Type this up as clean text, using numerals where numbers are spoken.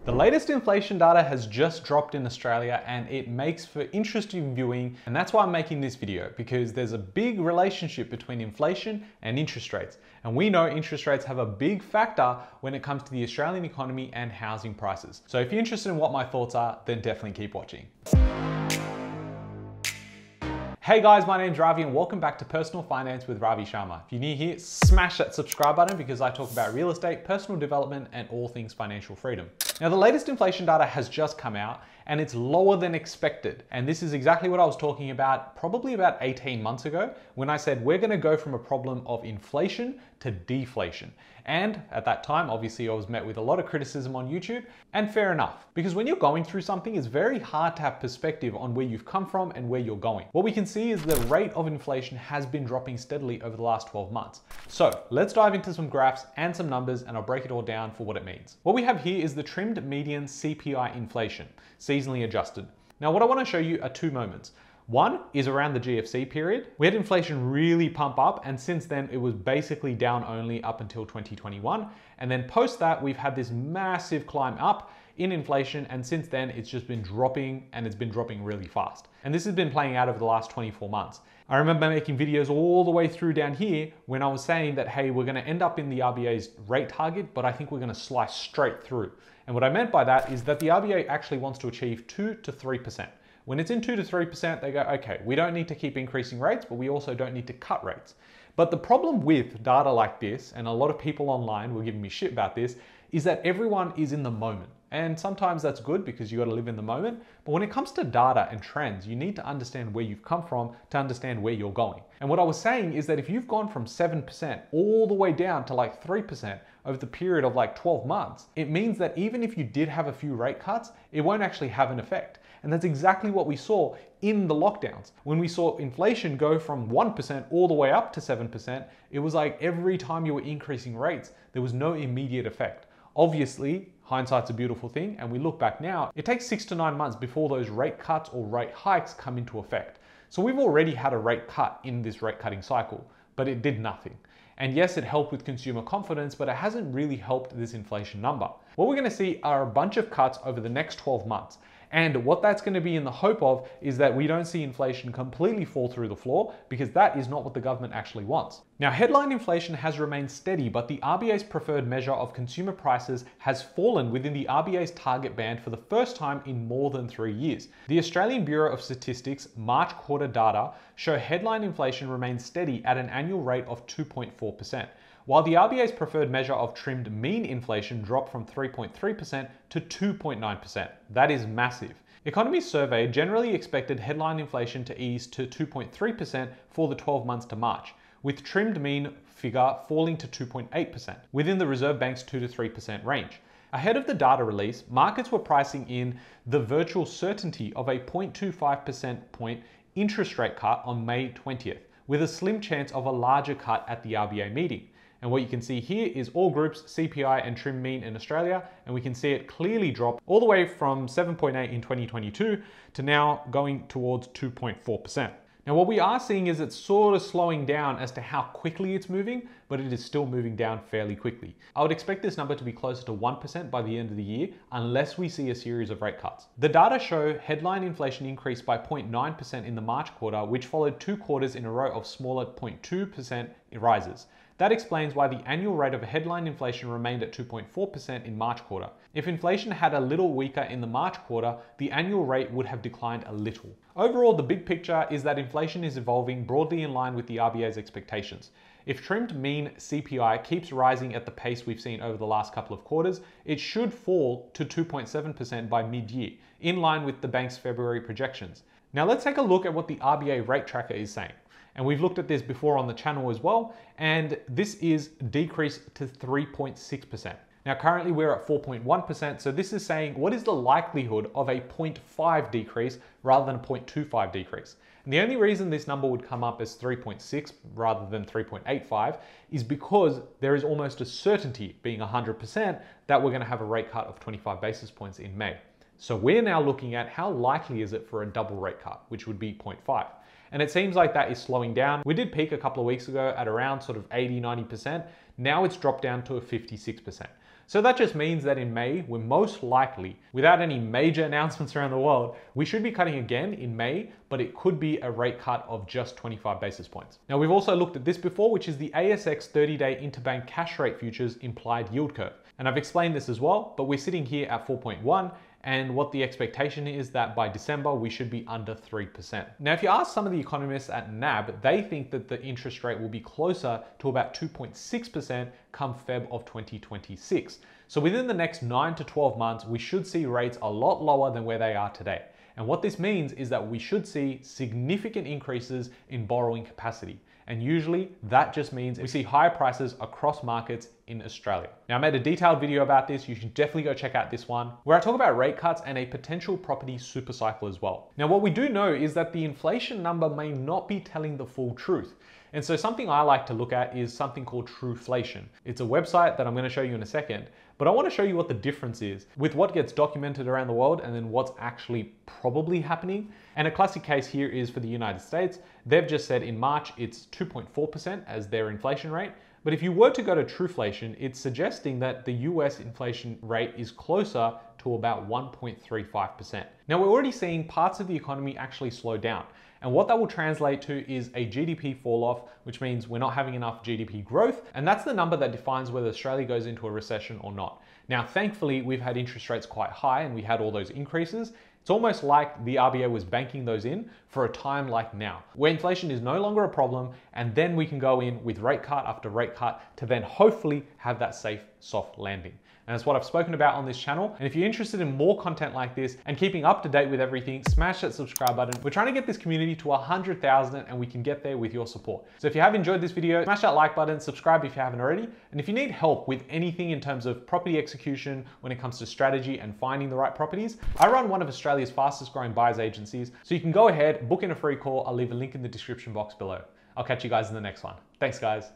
The latest inflation data has just dropped in Australia and it makes for interesting viewing, and that's why I'm making this video, because there's a big relationship between inflation and interest rates. And we know interest rates have a big factor when it comes to the Australian economy and housing prices. So if you're interested in what my thoughts are, then definitely keep watching. Hey guys, my name's Ravi and welcome back to Personal Finance with Ravi Sharma. If you're new here, smash that subscribe button because I talk about real estate, personal development, and all things financial freedom. Now, the latest inflation data has just come out and it's lower than expected. And this is exactly what I was talking about probably about 18 months ago when I said we're gonna go from a problem of inflation to deflation. And at that time, obviously I was met with a lot of criticism on YouTube, and fair enough, because when you're going through something, it's very hard to have perspective on where you've come from and where you're going. What we can see is the rate of inflation has been dropping steadily over the last 12 months. So let's dive into some graphs and some numbers and I'll break it all down for what it means. What we have here is the trimmed median CPI inflation, seasonally adjusted. Now, what I want to show you are two moments. One is around the GFC period. We had inflation really pump up, and since then it was basically down only up until 2021. And then post that, we've had this massive climb up in inflation, and since then it's just been dropping, and it's been dropping really fast. And this has been playing out over the last 24 months. I remember making videos all the way through down here when I was saying that, hey, we're gonna end up in the RBA's rate target, but I think we're gonna slice straight through. And what I meant by that is that the RBA actually wants to achieve 2 to 3%. When it's in 2 to 3%, they go, okay, we don't need to keep increasing rates, but we also don't need to cut rates. But the problem with data like this, and a lot of people online were giving me shit about this, is that everyone is in the moment. And sometimes that's good because you got to live in the moment. But when it comes to data and trends, you need to understand where you've come from to understand where you're going. And what I was saying is that if you've gone from 7% all the way down to like 3% over the period of like 12 months, it means that even if you did have a few rate cuts, it won't actually have an effect. And that's exactly what we saw in the lockdowns. When we saw inflation go from 1% all the way up to 7%, it was like every time you were increasing rates, there was no immediate effect. Obviously, hindsight's a beautiful thing, and we look back now, it takes 6 to 9 months before those rate cuts or rate hikes come into effect. So we've already had a rate cut in this rate cutting cycle, but it did nothing. And yes, it helped with consumer confidence, but it hasn't really helped this inflation number. What we're gonna see are a bunch of cuts over the next 12 months. And what that's going to be in the hope of is that we don't see inflation completely fall through the floor, because that is not what the government actually wants. Now, headline inflation has remained steady, but the RBA's preferred measure of consumer prices has fallen within the RBA's target band for the first time in more than 3 years. The Australian Bureau of Statistics March quarter data show headline inflation remains steady at an annual rate of 2.4%. While the RBA's preferred measure of trimmed mean inflation dropped from 3.3% to 2.9%. That is massive. Economists surveyed generally expected headline inflation to ease to 2.3% for the 12 months to March, with trimmed mean figure falling to 2.8%, within the Reserve Bank's 2 to 3% range. Ahead of the data release, markets were pricing in the virtual certainty of a 0.25% point interest rate cut on May 20th, with a slim chance of a larger cut at the RBA meeting. And what you can see here is all groups, CPI and trim mean in Australia, and we can see it clearly drop all the way from 7.8 in 2022 to now going towards 2.4%. Now, what we are seeing is it's sort of slowing down as to how quickly it's moving, but it is still moving down fairly quickly. I would expect this number to be closer to 1% by the end of the year, unless we see a series of rate cuts. The data show headline inflation increased by 0.9% in the March quarter, which followed 2 quarters in a row of smaller 0.2% rises. That explains why the annual rate of headline inflation remained at 2.4% in March quarter. If inflation had a little weaker in the March quarter, the annual rate would have declined a little. Overall, the big picture is that inflation is evolving broadly in line with the RBA's expectations. If trimmed mean CPI keeps rising at the pace we've seen over the last couple of quarters, it should fall to 2.7% by mid-year, in line with the bank's February projections. Now let's take a look at what the RBA rate tracker is saying. And we've looked at this before on the channel as well, and this is decreased to 3.6%. Now currently we're at 4.1%, so this is saying what is the likelihood of a 0.5 decrease rather than a 0.25 decrease. And the only reason this number would come up as 3.6 rather than 3.85 is because there is almost a certainty, being 100%, that we're going to have a rate cut of 25 basis points in May. So we're now looking at how likely is it for a double rate cut, which would be 0.5. And it seems like that is slowing down. We did peak a couple of weeks ago at around sort of 80, 90%. Now it's dropped down to a 56%. So that just means that in May, we're most likely, without any major announcements around the world, we should be cutting again in May, but it could be a rate cut of just 25 basis points. Now, we've also looked at this before, which is the ASX 30-day interbank cash rate futures implied yield curve. And I've explained this as well, but we're sitting here at 4.1, and what the expectation is that by December, we should be under 3%. Now, if you ask some of the economists at NAB, they think that the interest rate will be closer to about 2.6% come Feb of 2026. So within the next 9 to 12 months, we should see rates a lot lower than where they are today. And what this means is that we should see significant increases in borrowing capacity. And usually that just means we see higher prices across markets in Australia. Now, I made a detailed video about this. You should definitely go check out this one where I talk about rate cuts and a potential property super cycle as well. Now, what we do know is that the inflation number may not be telling the full truth. And so something I like to look at is something called Trueflation. It's a website that I'm going to show you in a second, but I want to show you what the difference is with what gets documented around the world and then what's actually probably happening. And a classic case here is for the United States. They've just said in March, it's 2.4% as their inflation rate. But if you were to go to Trueflation, it's suggesting that the US inflation rate is closer to about 1.35%. Now, we're already seeing parts of the economy actually slow down. And what that will translate to is a GDP fall off, which means we're not having enough GDP growth. And that's the number that defines whether Australia goes into a recession or not. Now, thankfully, we've had interest rates quite high and we had all those increases. It's almost like the RBA was banking those in for a time like now, where inflation is no longer a problem, and then we can go in with rate cut after rate cut to then hopefully have that safe, soft landing. And that's what I've spoken about on this channel. And if you're interested in more content like this and keeping up to date with everything, smash that subscribe button. We're trying to get this community to 100,000 and we can get there with your support. So if you have enjoyed this video, smash that like button, subscribe if you haven't already. And if you need help with anything in terms of property execution, when it comes to strategy and finding the right properties, I run one of Australia's fastest growing buyers agencies. So you can go ahead, book in a free call. I'll leave a link in the description box below. I'll catch you guys in the next one. Thanks, guys.